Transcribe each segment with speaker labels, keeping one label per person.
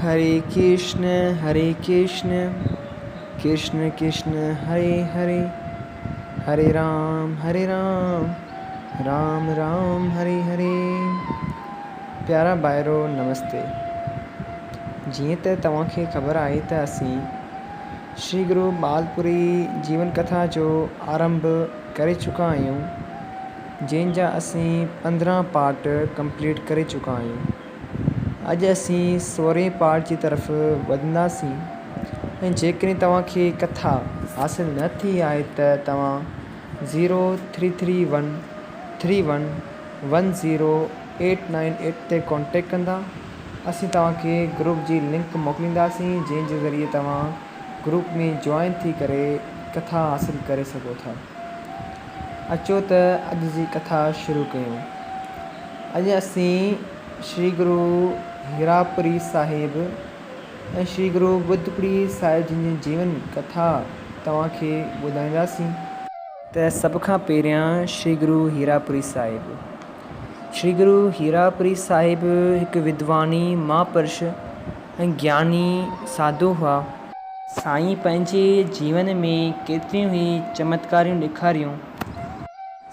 Speaker 1: हरे कृष्ण कृष्ण कृष्ण हरे हरे, हरे राम राम राम हरे हरे। प्यारा भाइरो नमस्ते। जीअं त तव्हांखे ख़बर आहे त असीं श्री गुरु बालपुरी जीवन कथा जो आरंभ करे चुका आहियूं, जंहिंजा असीं 15 पार्ट कंप्लीट करे चुका आहियूं। अॼु असीं 16 पार्ट जी तरफ़ वधंदासीं ऐं जेकॾहिं तव्हांखे कथा हासिलु न थी आहे त तव्हां 0331311089 ते कॉन्टेक्ट कंदा। असीं तव्हांखे ग्रुप जी लिंक मोकिलींदासीं, जंहिंजे ज़रिए तव्हां ग्रुप में जॉइन थी करे कथा हासिलु करे सघो था। अचो त अॼु जी कथा शुरू कयूं। अॼु असीं श्री गुरु हीरापुरी साहिब ऐं श्री गुरु बुद्धपुरी साहिब जी जीवन कथा तव्हांखे ॿुधाईंदासीं। त सभ खां पहिरियां श्री गुरु हीरापुरी साहिब। श्री गुरु हीरापुरी साहिब हिकु विद्वानी महापुरुष ऐं ज्ञानी साधु हुआ। साईं पंहिंजे जीवन में केतिरियूं ई चमत्कारियूं ॾेखारियूं।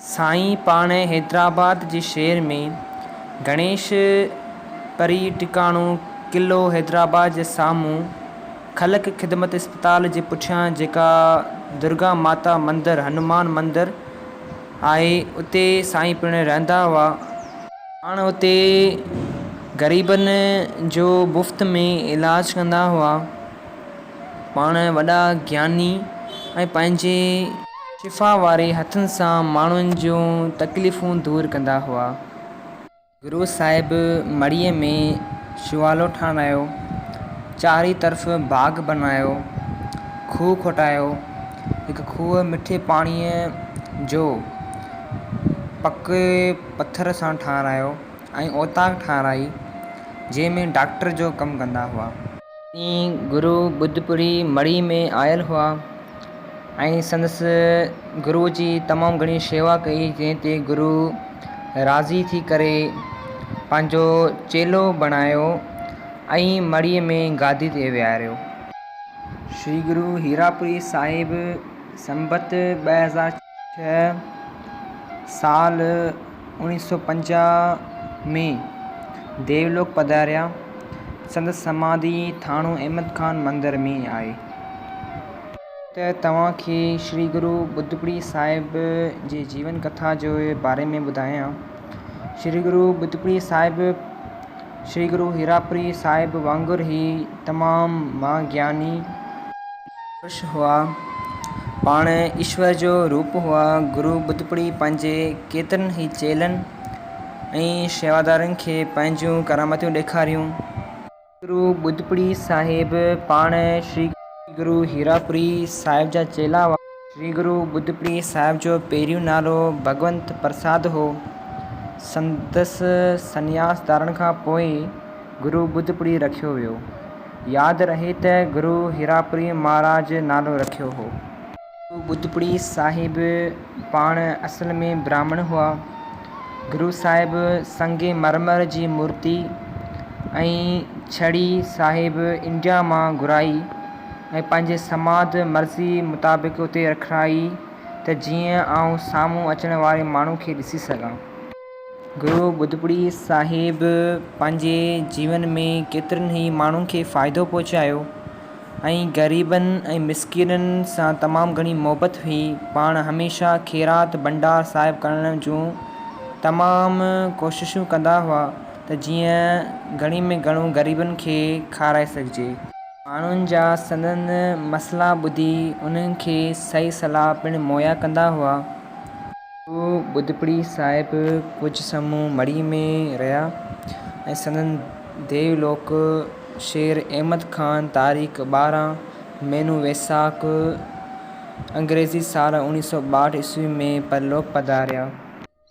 Speaker 1: साईं पाण हैदराबाद जे शहर में गणेश परी टिकाणो क़िलो हैदराबाद जे साम्हूं ख़लक ख़िदमत इस्पताल जे पुठियां जेका दुर्गा माता मंदरु हनुमान मंदरु आहे, उते साईं पिणु रहंदा हुआ। पाण उते ग़रीबनि जो मुफ़्त में इलाजु कंदा हुआ। पाण वॾा ज्ञानी ऐं पंहिंजे शिफ़ा वारे हथनि सां माण्हुनि जूं तकलीफ़ूं दूरि कंदा हुआ। गुरु साहिब मढ़ीअ में शिवालो ठाहिरायो, चारी तरफ़ बाग़ बनायो, खूह खोटायो, हिकु खूह मिठे पाणीअ जो पके पथर सां ठाहिरायो ऐं ओताक ठाहिराई, जंहिंमें डॉक्टर जो कमु कंदा हुआ। गुरु बुद्धपुरी मढ़ी में आयल हुआ ऐं संदसि गुरू जी तमामु घणी शेवा कई, जंहिं ते गुरू राज़ी थी करे पंहिंजो चेलो बणायो ऐं मढ़ीअ में गादी ते विहारियो। श्री गुरु हीरापुरी साहिब संबत 2006 साल 1950 में देवलोक पधारिया। संदसि समाधि थाणो अहमद खान मंदर में आहे। त तव्हांखे श्री गुरु बुद्धपुरी साहिब जे जीवन कथा जे बारे में ॿुधायां। श्री गुरु बुद्धपुरी साहिब श्री गुरु हीरापुरी साहिब वांगुरु ई तमामु महाज्ञानी पुरुष हुआ। पाण ईश्वर जो रूप हुआ। गुरु बुद्धपुरी पंहिंजे केतिरनि ई चेलनि ऐं शेवादारनि खे पंहिंजूं करामतियूं ॾेखारियूं। गुरु बुद्धपुरी साहिब पाण श्री गुरु हीरापुरी साहिब जा चेला हुआ। श्री गुरु बुद्धपुरी साहिब जो पहिरियों नालो भगवंत प्रसाद हो। संदसि सन्यास धारण खां पोइ गुरु बुद्धपुरी रखियो वियो। यादि रहे त गुरु हीरापुरी महाराज नालो रखियो हो। गुरु बुद्धपुरी साहिब पाण असल में ब्राह्मण हुआ। गुरु साहिब संगे मरमर जी मूर्ति ऐं छड़ी साहिब इंडिया मां घुराई ऐं पंहिंजे समाध मर्ज़ी मुताबिक़ उते रखाई त जीअं आउं साम्हूं अचण वारे माण्हू खे ॾिसी सघां। गुरु बुद्धपुरी साहिब पंहिंजे जीवन में केतिरनि ई माण्हुनि खे फ़ाइदो पहुचायो ऐं ग़रीबनि ऐं मिसकिननि सां तमामु घणी मोहबत हुई। पाण हमेशह ख़ैरात भंडार साहिब करण जूं तमामु कोशिशूं कंदा हुआ त जीअं घणी में घणो ग़रीबनि खे खाराए सघिजे। माण्हुनि जा संदनि मसइला ॿुधी उन्हनि खे सही सलाह पिणु मुहैया कंदा हुआ। गुरु बुद्धपुरी साहिब कुझु समय मढ़ी में रहिया ऐं संदनि देवलोक शेर अहमद खान तारीख़ 12 महीनो वैसाख अंग्रेज़ी साल 1962 ईस्वी में परलोक पधारिया।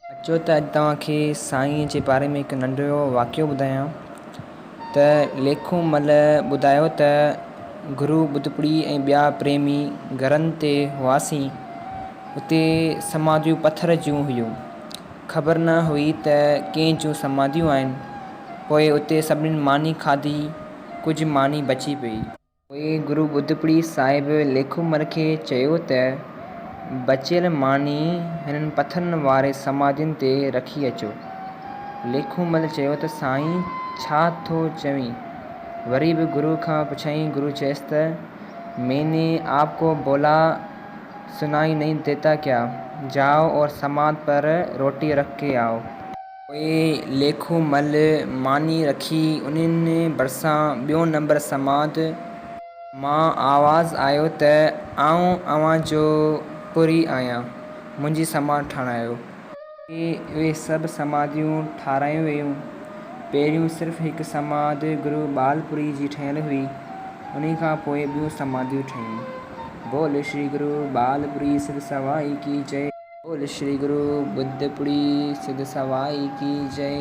Speaker 1: अचो त अॼु तव्हांखे साईं जे बारे में हिकु नंढिड़ो वाक़ियो ॿुधायां। त लेखूमल ॿुधायो त गुरु बुद्धपुरी ऐं ॿिया प्रेमी घरनि ते हुआसीं। उते समाधियूं पथर जूं हुयूं। ख़बर न हुई त कंहिं जूं समाधियूं आहिनि। पोइ उते सभिनीनि मानी खाधी
Speaker 2: कुझु मानी बची पई। पोइ गुरू बुद्धपुड़ी साहिब लेखूमल खे चयो त बचियल मानी हिननि पथरनि वारे समाधियुनि ते रखी अचो। लेखूमल चयो त साईं छा थो चवीं? वरी बि गुरू खां पुछईं। गुरू चयसि त मैंने आपको बोला सुनाई नहीं देता क्या? जाओ और समाध पर रोटी रख के आओ। पोइ लेखूमल मानी रखी उन्हनि भरिसां ॿियो नंबर समाध मां आवाज़ु आयो त आउं अव्हां जो पुरी आहियां, मुंहिंजी समाध ठाहिरायो। उहे सभु समाधियूं ठारायूं वेयूं। पहिरियों सिर्फ़ु हिकु समाध गुरू बालपुरी जी ठहियलु हुई, उन खां पोइ ॿियूं समाधियूं ठहियूं। बोल श्री गुरू बालपुरी सिद्ध सवाई की जय। बोल श्री गुरू बुद्धपुड़ी सिद्ध सवाई की जय।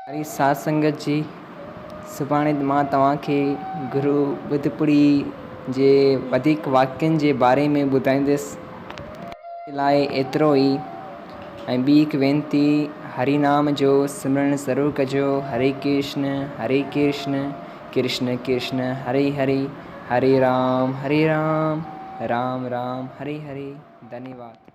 Speaker 2: हरी साध संगत जी, सुभाणे मां तव्हांखे गुरू बुद्धपुड़ी जे वधीक वाक्यनि जे बारे में ॿुधाईंदुसि। लाइ एतिरो ई। ऐं ॿी हिकु वेनती, हरि नाम जो सिमरन ज़रूरु कजो। हरे कृष्ण कृष्ण कृष्ण हरे हरे, हरे राम राम राम हरे हरे। धन्यवाद।